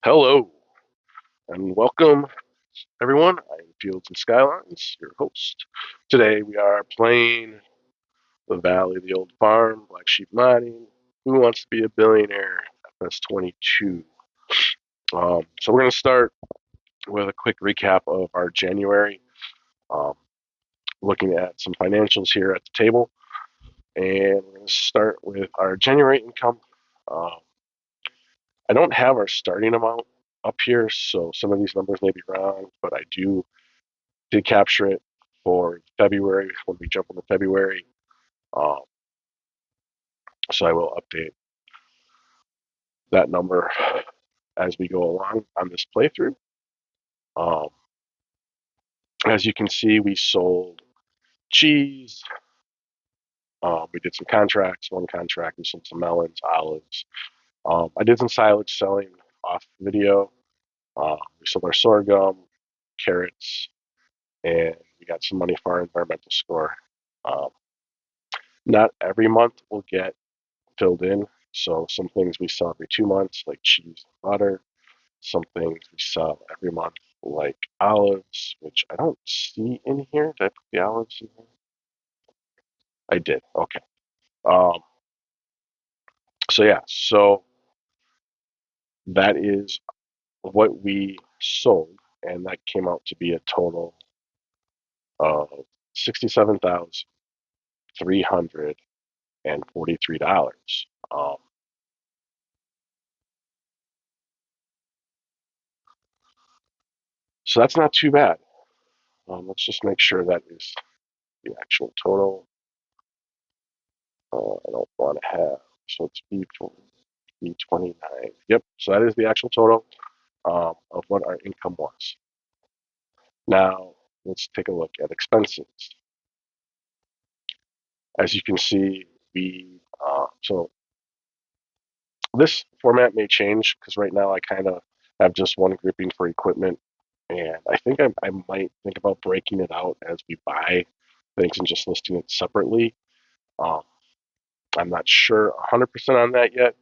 Hello and welcome, everyone. I am Fields and Skylines, your host. Today we are playing The Valley of the Old Farm, Black Sheep Mining, Who Wants to Be a Billionaire, FS22. So we're going to start with a quick recap of our January, um, looking at some financials here at the table. And we're going to start with our January income. Um, I don't have our starting amount up here, so some of these numbers may be wrong, but I did capture it for February when we jump into February. Um, so I will update that number as we go along on this playthrough. Um, as you can see, we sold cheese. We did some contracts. One contract, we sold some melons, olives. I did some silage selling off video. We sold our sorghum, carrots, and we got some money for our environmental score. Um, Not every month will get filled in. So some things we sell every 2 months, like cheese and butter. Some things we sell every month, like olives, which I don't see in here. Did I put the olives in here? I did. Okay. Um, so yeah, so that is what we sold, and that came out to be a total of $67,343. So that's not too bad. Let's just make sure that is the actual total. I don't want to have, so it's B29. Yep, so that is the actual total of what our income was. Now, let's take a look at expenses. As you can see, so this format may change because right now I kind of have just one grouping for equipment, and I think I might think about breaking it out as we buy things and just listing it separately. Um, I'm not sure 100% on that yet,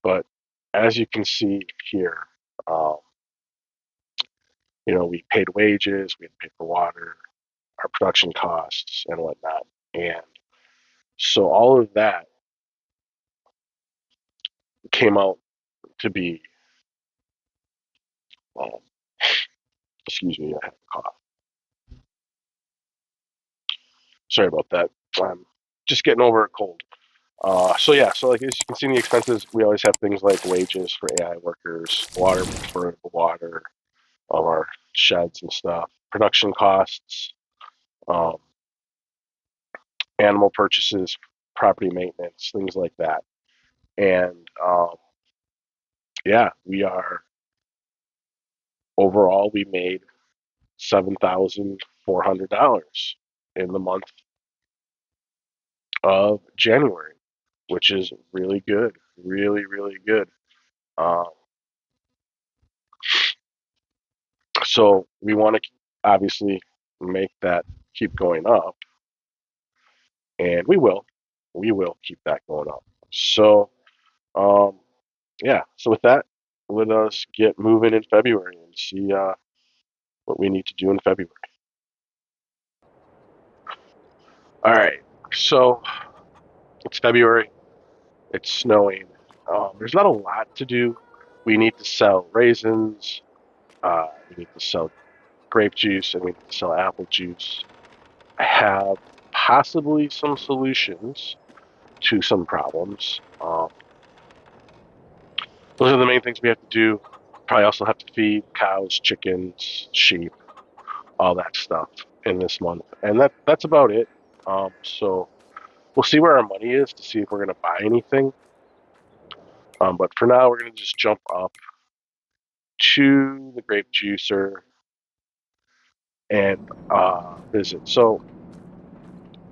but as you can see here, um, we paid wages, we had to pay for water, our production costs, and whatnot. And so all of that came out to be, um, excuse me, I have a cough. Sorry about that. I'm just getting over a cold. So yeah, so like as you can see in the expenses, we always have things like wages for AI workers, water for the water of our sheds and stuff, production costs, um, animal purchases, property maintenance, things like that. And yeah, overall we made $7,400 in the month of January, which is really good, really, really good. Um, so we want to obviously make that keep going up, and we will keep that going up. So, um, yeah. So with that, let us get moving in February and see what we need to do in February. All right. So it's February. It's snowing. There's not a lot to do. We need to sell raisins. We need to sell grape juice, and we need to sell apple juice. I have possibly some solutions to some problems. Those are the main things we have to do. Probably also have to feed cows, chickens, sheep, all that stuff in this month, and that's about it. So we'll see where our money is to see if we're going to buy anything. But for now, we're going to just jump up to the grape juicer and visit. So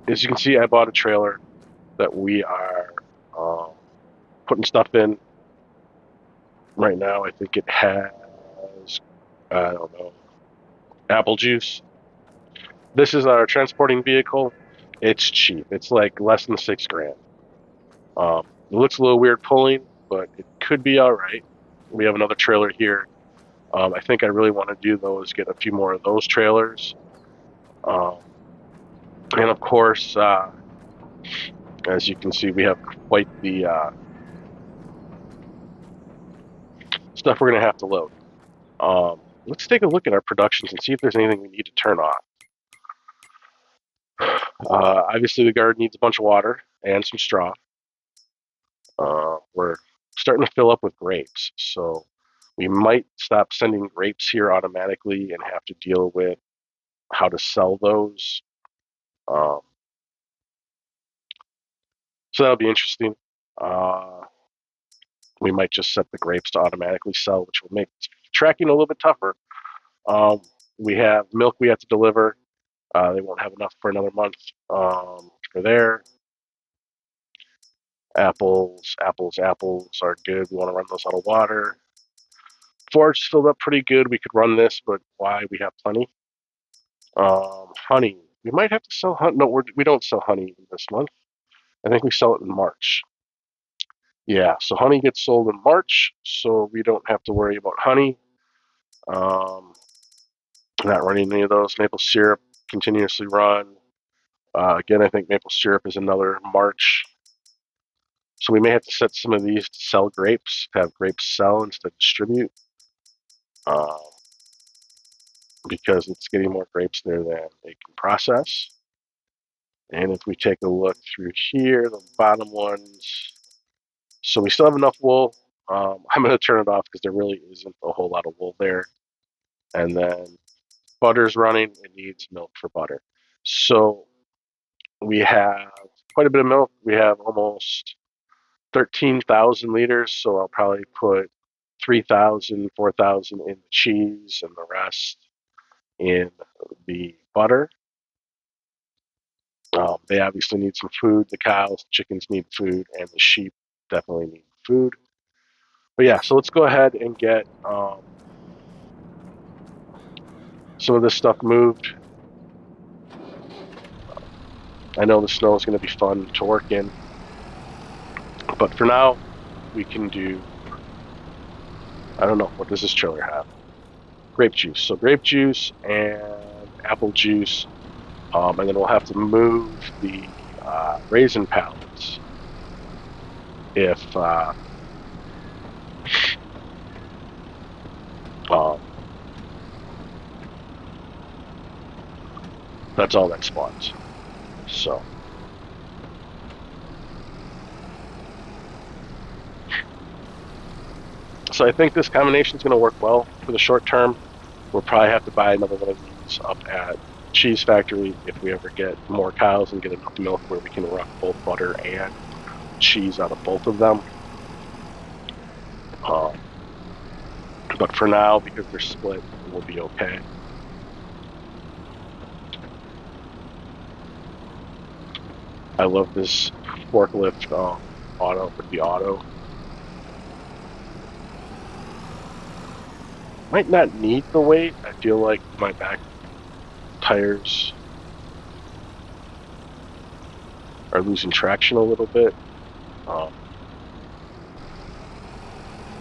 as you can see, I bought a trailer that we are putting stuff in right now. I think it has, I don't know, apple juice. This is our transporting vehicle. It's cheap. It's like less than $6,000. It looks a little weird pulling, but it could be all right. We have another trailer here. I think I really want to do though is get a few more of those trailers. Um, and of course, as you can see, we have quite the stuff we're going to have to load. Let's take a look at our productions and see if there's anything we need to turn off. Obviously, the garden needs a bunch of water and some straw. We're starting to fill up with grapes, so we might stop sending grapes here automatically and have to deal with how to sell those. So that'll be interesting. We might just set the grapes to automatically sell, which will make tracking a little bit tougher. We have milk we have to deliver. They won't have enough for another month for there. Apples are good. We want to run those out of water. Forage filled up pretty good. We could run this, but why? We have plenty. Honey. We might have to sell honey. No, we don't sell honey this month. I think we sell it in March. Yeah, so honey gets sold in March, so we don't have to worry about honey. Not running any of those. Maple syrup continuously run. Again, I think maple syrup is another March. So we may have to set some of these to sell grapes, have grapes sell instead of distribute. Because it's getting more grapes there than they can process. And if we take a look through here, the bottom ones, so we still have enough wool. I'm going to turn it off because there really isn't a whole lot of wool there. And then butter's running, it needs milk for butter. So we have quite a bit of milk. We have almost 13,000 liters, so I'll probably put 3,000, 4,000 in the cheese and the rest in the butter. They obviously need some food. The cows, the chickens need food, and the sheep definitely need food. But yeah, so let's go ahead and get some of this stuff moved. I know the snow is going to be fun to work in, but for now, we can do, I don't know, what does this trailer have? Grape juice. So grape juice and apple juice, and then we'll have to move the raisin pallets if that's all that spawns. So I think this combination is going to work well for the short term. We'll probably have to buy another one of these up at Cheese Factory if we ever get more cows and get enough milk where we can run both butter and cheese out of both of them. But for now, because they're split, we'll be okay. I love this forklift auto with the auto. Might not need the weight. I feel like my back tires are losing traction a little bit.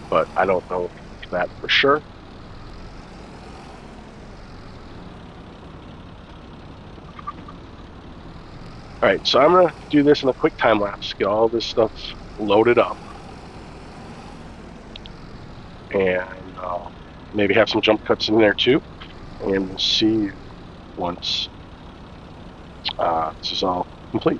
But I don't know that for sure. Alright, so I'm going to do this in a quick time lapse, get all this stuff loaded up, and maybe have some jump cuts in there too, and we'll see you once this is all complete.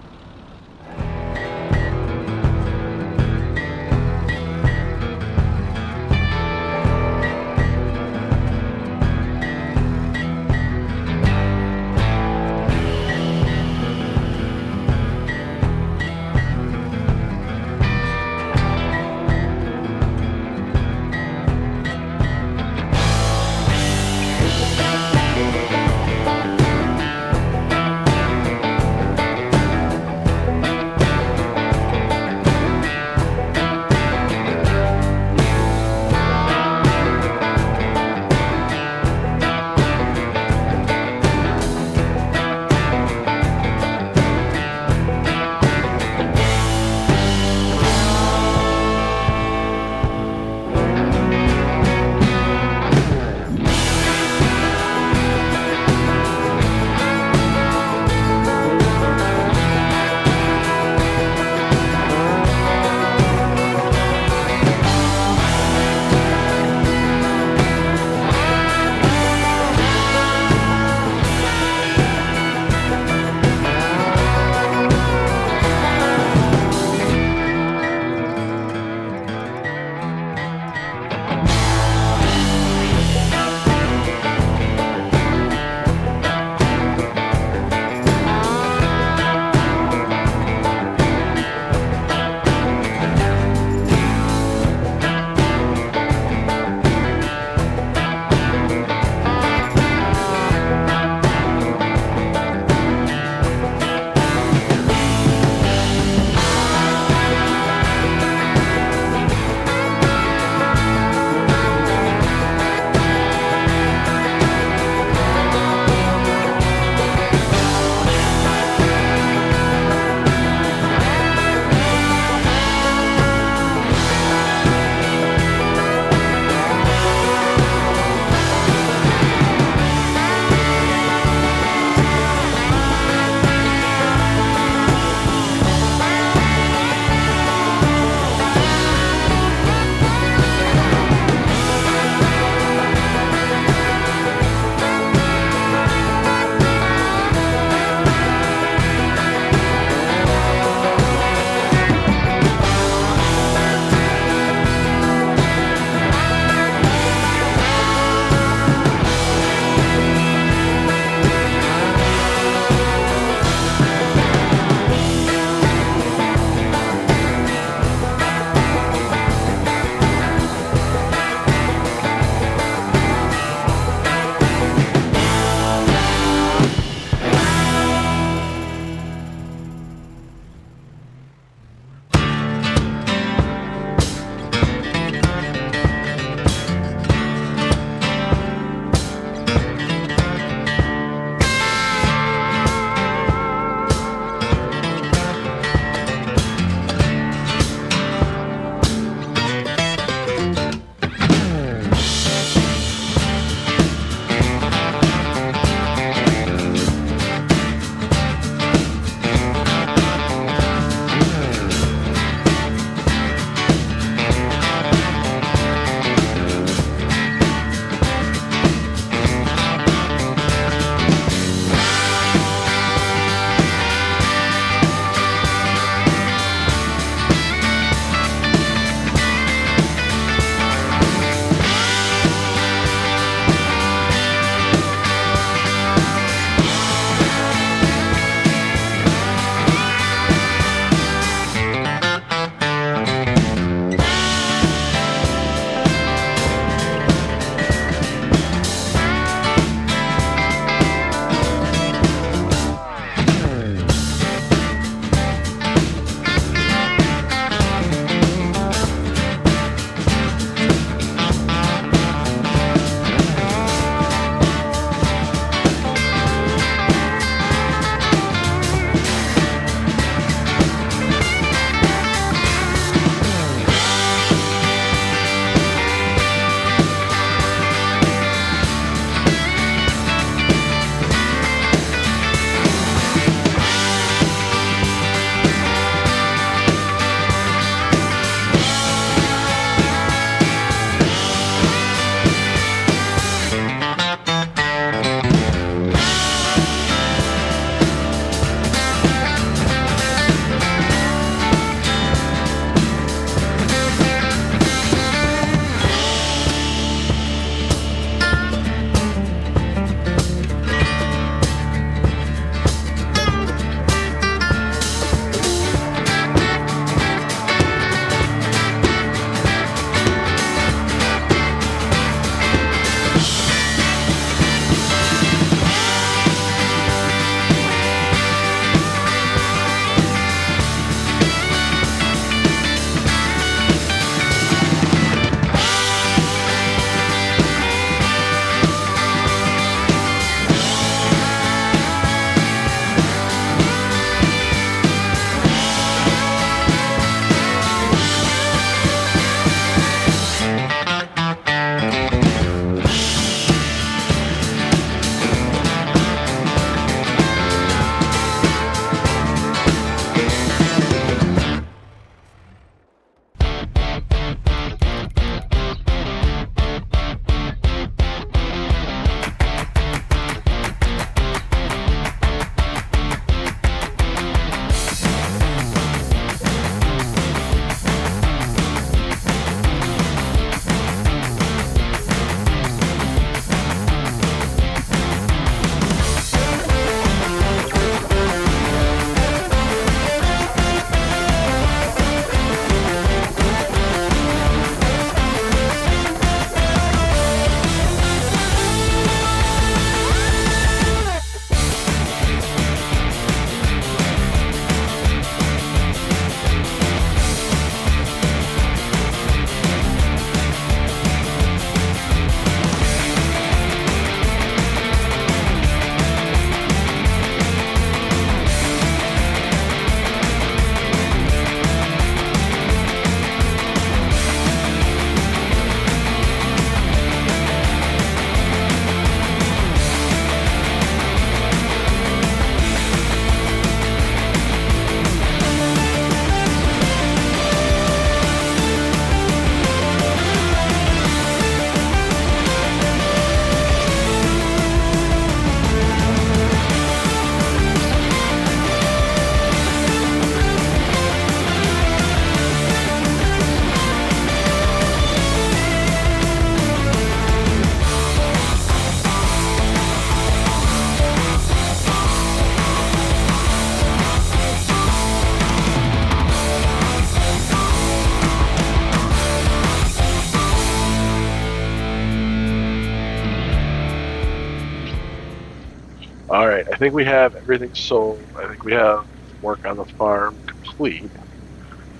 All right, I think we have everything sold. I think we have work on the farm complete.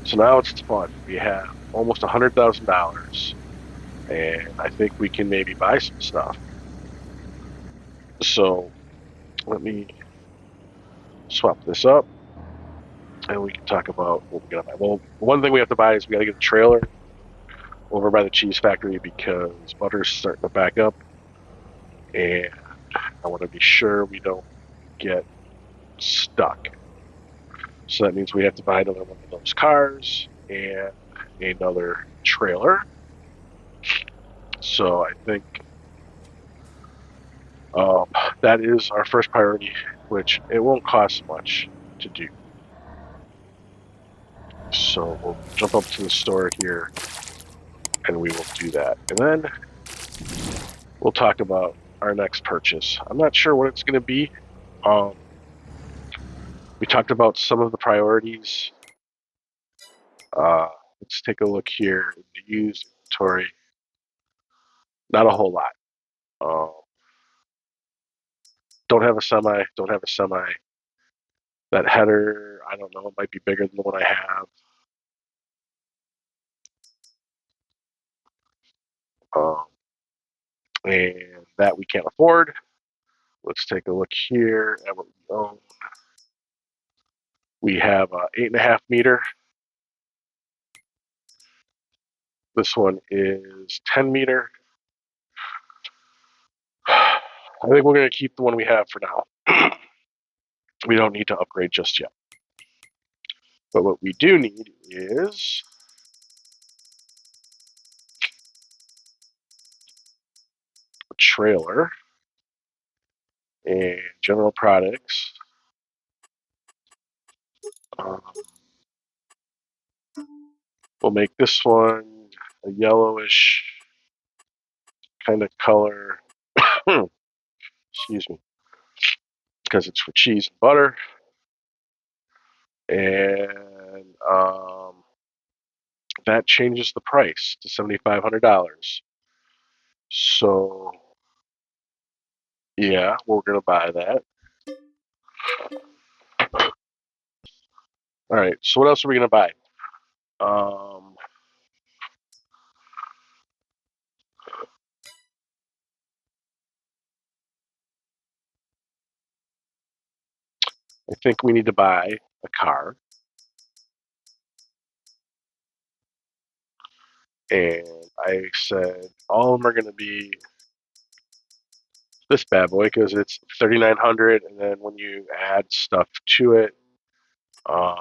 So now it's fun. We have almost $100,000, and I think we can maybe buy some stuff. So let me swap this up, and we can talk about what we're gonna buy. Well, one thing we have to buy is we got to get a trailer over by the cheese factory because butter's starting to back up, and I want to be sure we don't get stuck. So that means we have to buy another one of those cars and another trailer. So I think um, that is our first priority, which it won't cost much to do. So we'll jump up to the store here and we will do that. And then we'll talk about our next purchase. I'm not sure what it's going to be. Um, we talked about some of the priorities. Uh, let's take a look here in the used inventory. Not a whole lot. Um, don't have a semi. Don't have a semi. That header, I don't know. It might be bigger than the one I have. Um, and that we can't afford. Let's take a look here at what we own. We have a 8.5 meter. This one is 10 meter. I think we're going to keep the one we have for now. We don't need to upgrade just yet. But what we do need is a trailer and general products. Um, we'll make this one a yellowish kind of color. Excuse me. Because it's for cheese and butter. And that changes the price to $7,500. So, yeah, we're going to buy that. All right, so what else are we going to buy? I think we need to buy a car. And I said all of them are going to be this bad boy because it's 3,900, and then when you add stuff to it, um,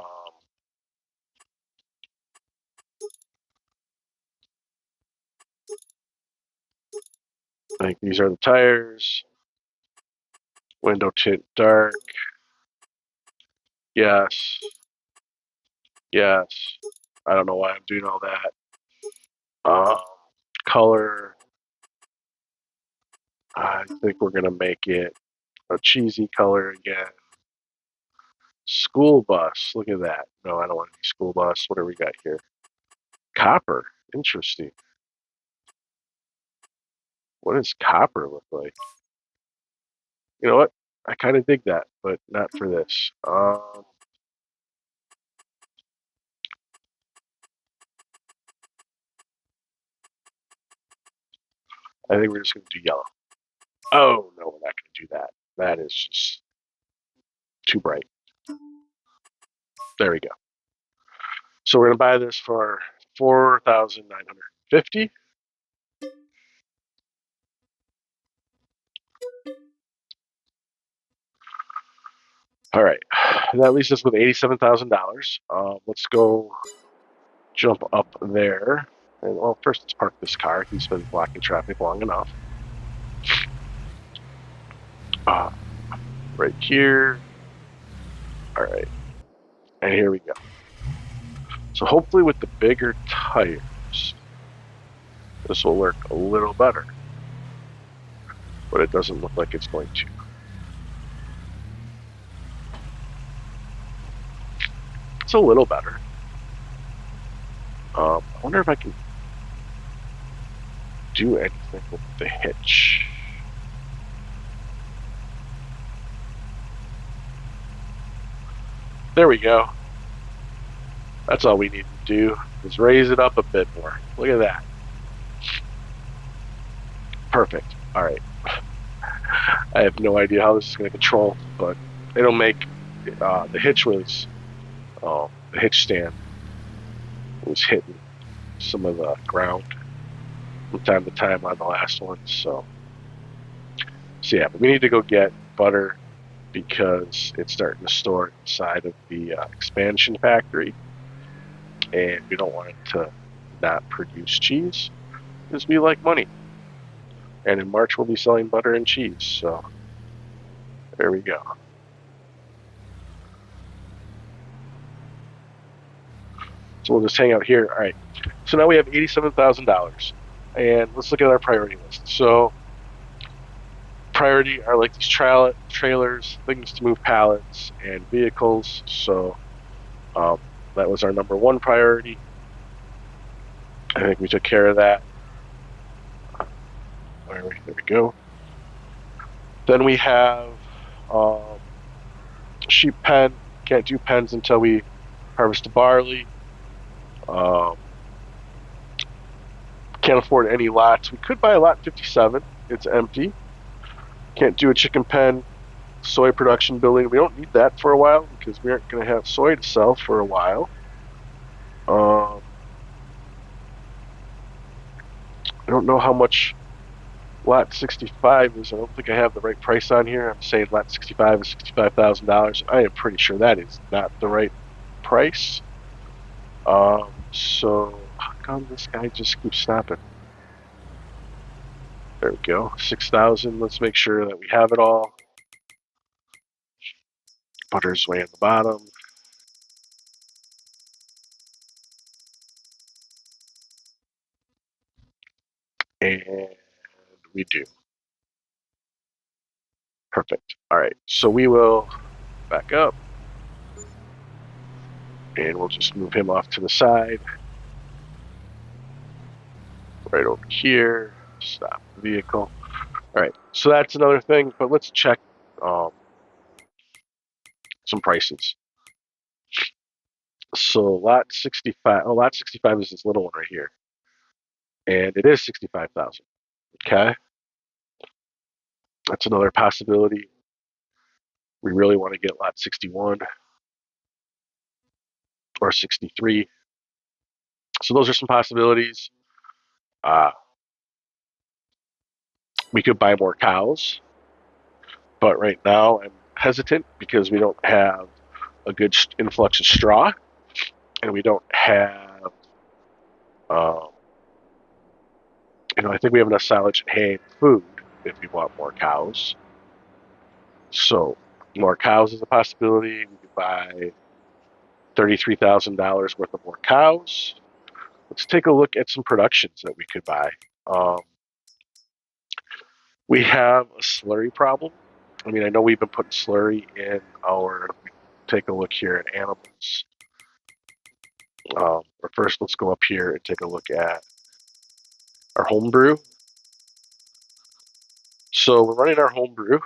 I think these are the tires. Window tint dark. Yes. Yes. I don't know why I'm doing all that. Color. I think we're gonna make it a cheesy color again. School bus. Look at that. No, I don't want any school bus. What do we got here? Copper. Interesting. What does copper look like? You know what? I kind of dig that, but not for this. I think we're just going to do yellow. Oh, no, we're not going to do that. That is just too bright. There we go. So we're going to buy this for $4,950. All right. That leaves us with $87,000. Let's go jump up there. And well, first let's park this car. He's been blocking traffic long enough. Right here. All right. And here we go. So hopefully with the bigger tires, this will work a little better. But it doesn't look like it's going to. It's a little better. I wonder if I can do anything with the hitch. There we go. That's all we need to do is raise it up a bit more. Look at that. Perfect. All right. I have no idea how this is going to control, but it'll make the hitch stand was hitting some of the ground from time to time on the last one. So yeah, but we need to go get butter because it's starting to store inside of the expansion factory, and we don't want it to not produce cheese because we like money. And in March we'll be selling butter and cheese. So there we go. So we'll just hang out here. All right. So now we have $87,000, and let's look at our priority list. So priority are like these trailers, things to move pallets and vehicles. So that was our number one priority. I think we took care of that. There we go. Then we have sheep pen. Can't do pens until we harvest the barley. Can't afford any lots. We could buy a lot 57. It's empty. Can't do a chicken pen. Soy production building. We don't need that for a while because we aren't going to have soy to sell for a while. I don't know how much lot 65 is. I don't think I have the right price on here. I'm saying lot 65 is $65,000. I am pretty sure that is not the right price. So how come this guy just keeps stopping? There we go. 6,000. Let's make sure that we have it all. Butter's way at the bottom. And we do. Perfect. All right. So we will back up. And we'll just move him off to the side. Right over here. Stop the vehicle. All right. So that's another thing. But let's check some prices. So lot 65. Oh, lot 65 is this little one right here. And it is 65,000. Okay. That's another possibility. We really want to get lot 61 or 63. So those are some possibilities. We could buy more cows, but right now I'm hesitant because we don't have a good influx of straw, and we don't have, um, I think we have enough silage and hay and food if we want more cows. So more cows is a possibility. We could buy $33,000 worth of more cows. Let's take a look at some productions that we could buy. We have a slurry problem. I mean, I know we've been putting slurry in our. Take a look here at animals. But first, let's go up here and take a look at our home brew. So we're running our home brew,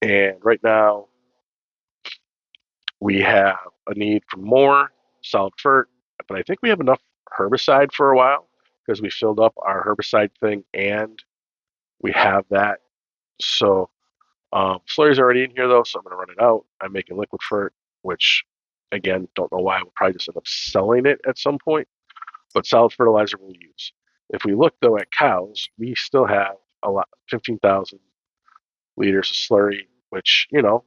and right now we have a need for more solid fert, but I think we have enough herbicide for a while because we filled up our herbicide thing and we have that. So slurry's already in here though, so I'm going to run it out. I'm making liquid fert, which again, don't know why. We'll probably just end up selling it at some point, but solid fertilizer we'll use. If we look though at cows, we still have a lot, 15,000 liters of slurry, which, don't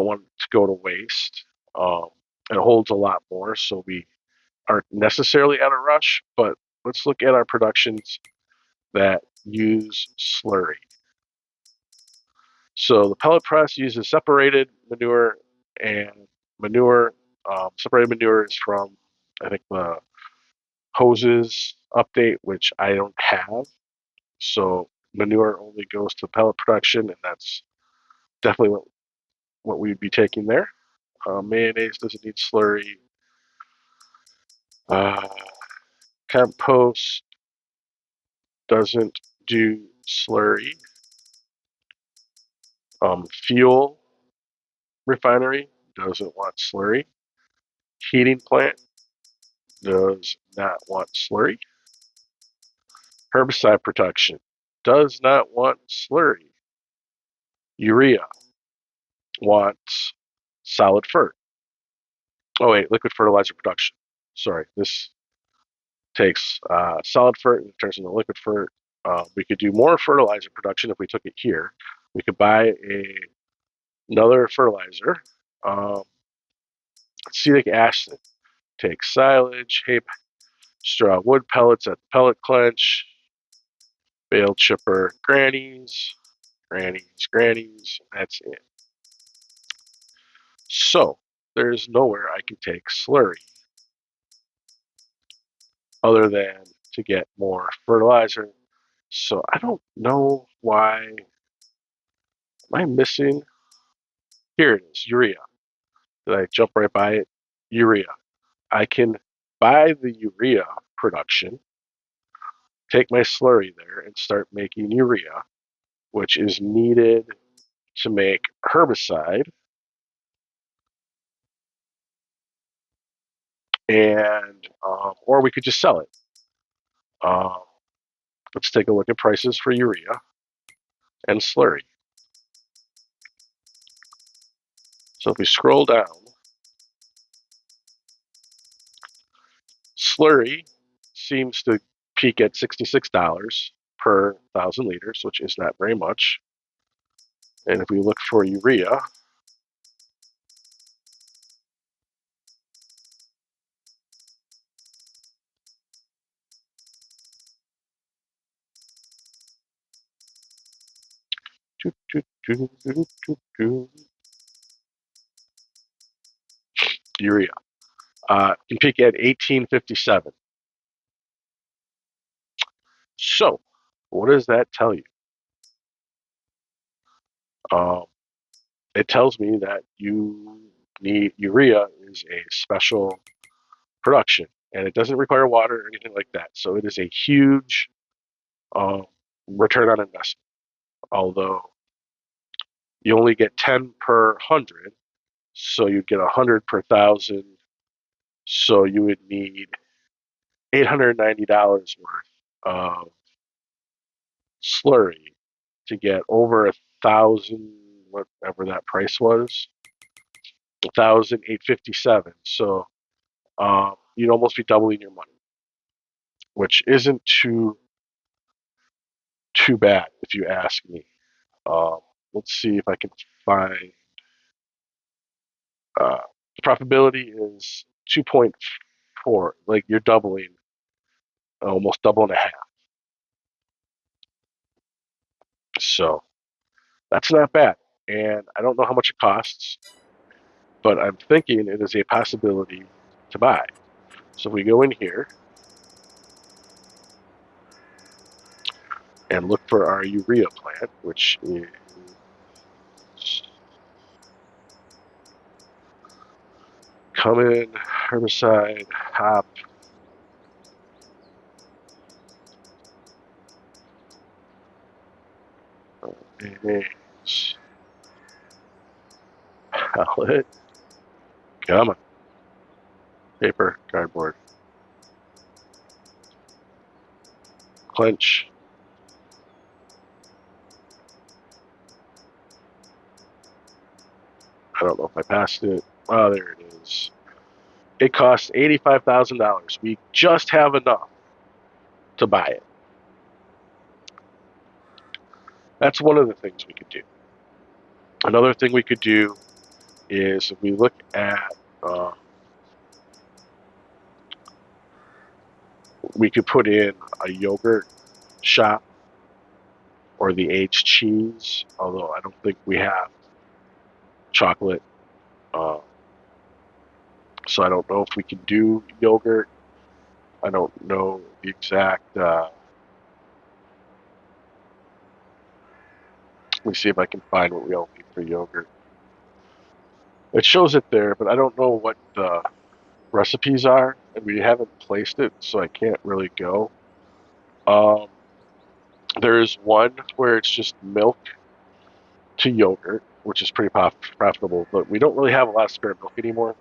want to go to waste. It holds a lot more, so we aren't necessarily at a rush, but let's look at our productions that use slurry. So the pellet press uses separated manure and manure. Separated manure is from, I think, the hoses update, which I don't have. So manure only goes to pellet production, and that's definitely what we'd be taking there. Mayonnaise doesn't need slurry. Uh, Compost doesn't do slurry. Fuel refinery doesn't want slurry. Heating plant does not want slurry. Herbicide production does not want slurry. Urea wants solid fert. Oh wait, liquid fertilizer production. Sorry, this takes solid fert and turns into liquid fert. We could do more fertilizer production if we took it here. We could buy another fertilizer. Um, acetic acid takes silage, hay, straw wood pellets at the pellet clench, bale chipper, grannies, grannies. That's it. So there's nowhere I can take slurry other than to get more fertilizer. So I don't know why. Am I missing? Here it is, urea. Did I jump right by it? Urea. I can buy the urea production, take my slurry there, and start making urea, which is needed to make herbicide. And or we could just sell it. Um, let's take a look at prices for urea and slurry. So if we scroll down, slurry seems to peak at $66 per 1,000 liters, which is not very much. And if we look for urea, urea can peak at 1857. So, what does that tell you? Um, it tells me that you need urea is a special production, and it doesn't require water or anything like that. So it is a huge um, return on investment. Although you only get 10 per 100, so you'd get 100 per 1,000. So you would need $890 worth of slurry to get over 1,000, whatever that price was, 1,857. So you'd almost be doubling your money, which isn't too bad if you ask me. Um, let's see if I can find. The profitability is 2.4. Like you're doubling, almost double and a half. So that's not bad. And I don't know how much it costs, but I'm thinking it is a possibility to buy. So if we go in here and look for our urea plant, which is common herbicide, hop, mayonnaise, pallet, come on, paper, cardboard, clench. I don't know if I passed it. Oh, there it is. It costs $85,000. We just have enough to buy it. That's one of the things we could do. Another thing we could do is if we look at, we could put in a yogurt shop or the aged cheese, although I don't think we have chocolate. So I don't know if we can do yogurt. I don't know the exact. Let me see if I can find what we all need for yogurt. It shows it there, but I don't know what the recipes are, and we haven't placed it, so I can't really go. There's one where it's just milk to yogurt, which is pretty profitable, but we don't really have a lot of spare milk anymore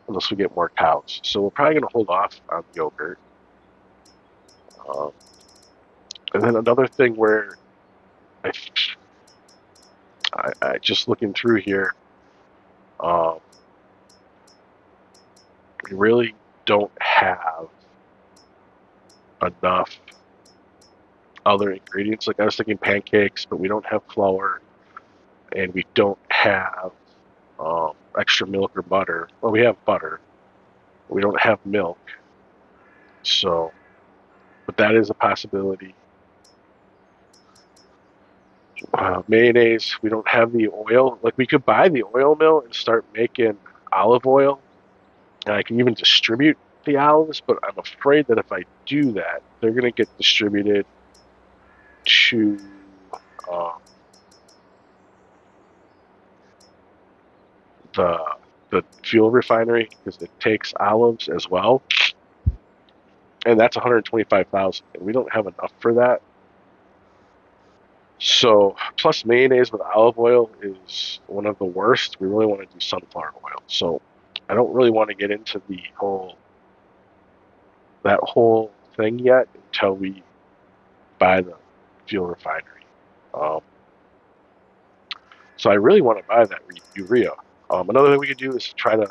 unless we get more cows. So we're probably going to hold off on yogurt. Um, and then another thing where I, I just looking through here, um, we really don't have enough other ingredients. Like I was thinking pancakes, but we don't have flour, and we don't have extra milk or butter. Well, we have butter. We don't have milk. So, but that is a possibility. Mayonnaise, we don't have the oil. Like we could buy the oil mill and start making olive oil. And I can even distribute the olives, but I'm afraid that if I do that, they're going to get distributed to uh, the the fuel refinery because it takes olives as well, and that's 125,000, and we don't have enough for that. So, plus mayonnaise with olive oil is one of the worst. We really want to do sunflower oil. So, I don't really want to get into that whole thing yet until we buy the fuel refinery. Um, so, I really want to buy that urea. Another thing we could do is try to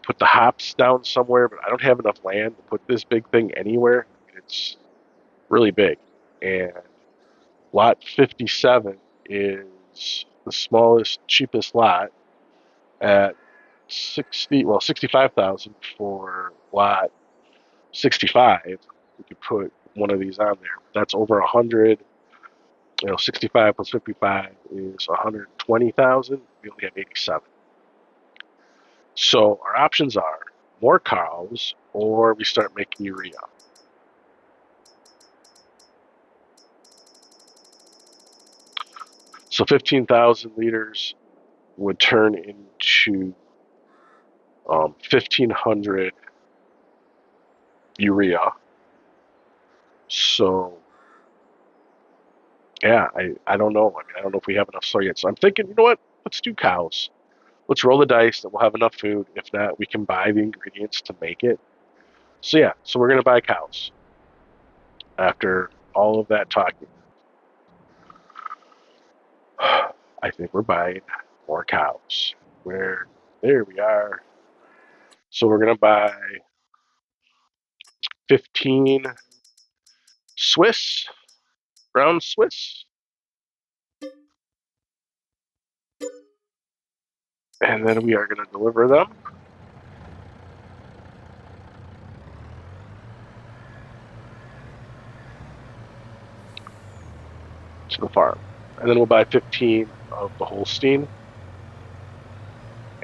put the hops down somewhere, but I don't have enough land to put this big thing anywhere. It's really big, and lot 57 is the smallest, cheapest lot at 65,000 for lot 65. We could put one of these on there. That's over 100. 65 plus 55 is 120,000. We only have 87. So our options are more cows or we start making urea. So 15,000 liters would turn into 1,500 urea. So yeah, I don't know. I mean, I don't know if we have enough soy yet. So I'm thinking, you know what? Let's do cows. Let's roll the dice that we'll have enough food. If not, we can buy the ingredients to make it. So yeah, so we're gonna buy cows after all of that talking. I think we're buying more cows. Where there we are. So we're gonna buy 15 Swiss, brown Swiss, and then we are gonna deliver them to the farm. And then we'll buy 15 of the Holstein,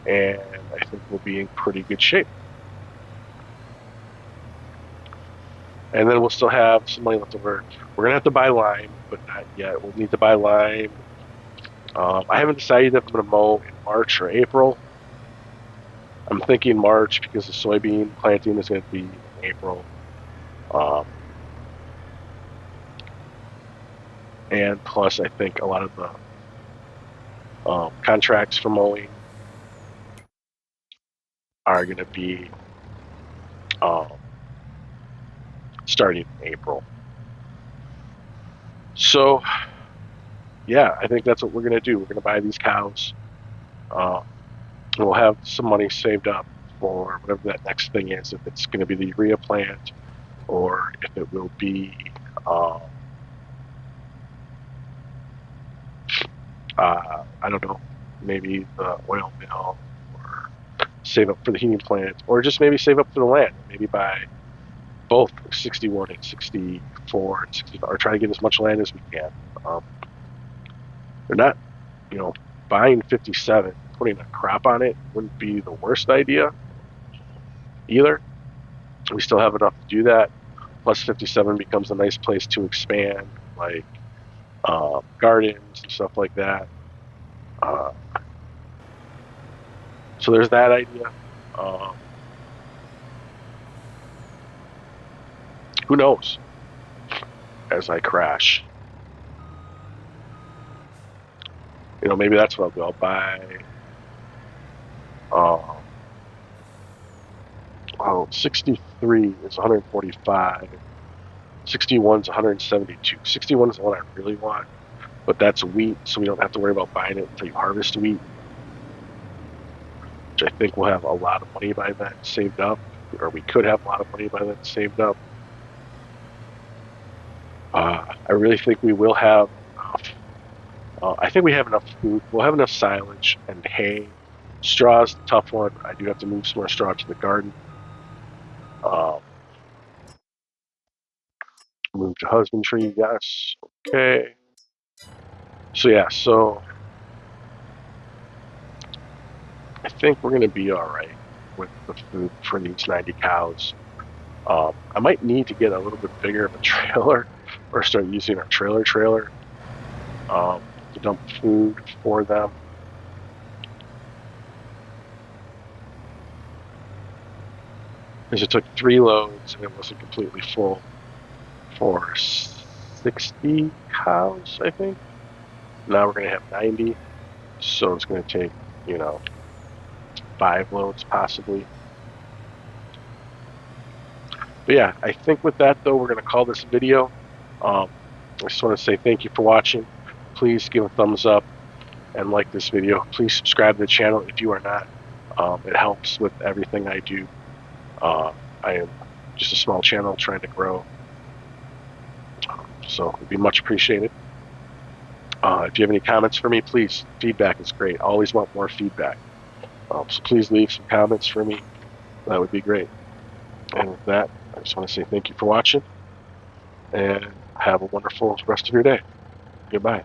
and I think we'll be in pretty good shape. And then we'll still have some money left over. We're gonna have to buy lime, but not yet. We'll need to buy lime. I haven't decided if I'm gonna mow in March or April. I'm thinking March because the soybean planting is gonna be in April. And plus, I think a lot of the contracts for mowing are going to be starting in April. So, yeah, I think that's what we're going to do. We're going to buy these cows. We'll have some money saved up for whatever that next thing is, if it's going to be the urea plant or if it will be, I don't know, maybe the oil mill or save up for the heating plant or just maybe save up for the land. Maybe buy both 61 and 64 and 65, or try to get as much land as we can. They're not, you know, buying 57, putting a crop on it wouldn't be the worst idea either. We still have enough to do that. Plus 57 becomes a nice place to expand, like gardens and stuff like that. Uh, so there's that idea. Who knows? As I crash. Maybe that's what I'll do. I'll buy, um, 63 is 145. 61 is 172. 61 is the one I really want, but that's wheat, so we don't have to worry about buying it until you harvest wheat, which I think we'll have a lot of money by then saved up, or we could have a lot of money by then saved up. I really think we will have enough. I think we have enough food. We'll have enough silage and hay. Straw is the tough one. I do have to move some more straw to the garden. Um, Move to husbandry, yes. Okay. So yeah, so I think we're gonna be all right with the food for these 90 cows. I might need to get a little bit bigger of a trailer or start using our trailer to dump food for them. Because it took 3 loads and it wasn't completely full for 60 cows, I think. Now we're going to have 90. So it's going to take, 5 loads possibly. But yeah, I think with that though, we're going to call this a video. I just want to say thank you for watching. Please give a thumbs up and like this video. Please subscribe to the channel if you are not. It helps with everything I do. I am just a small channel trying to grow. So it'd be much appreciated. If you have any comments for me, please, feedback is great. I always want more feedback. So please leave some comments for me. That would be great. And with that, I just want to say thank you for watching and have a wonderful rest of your day. Goodbye.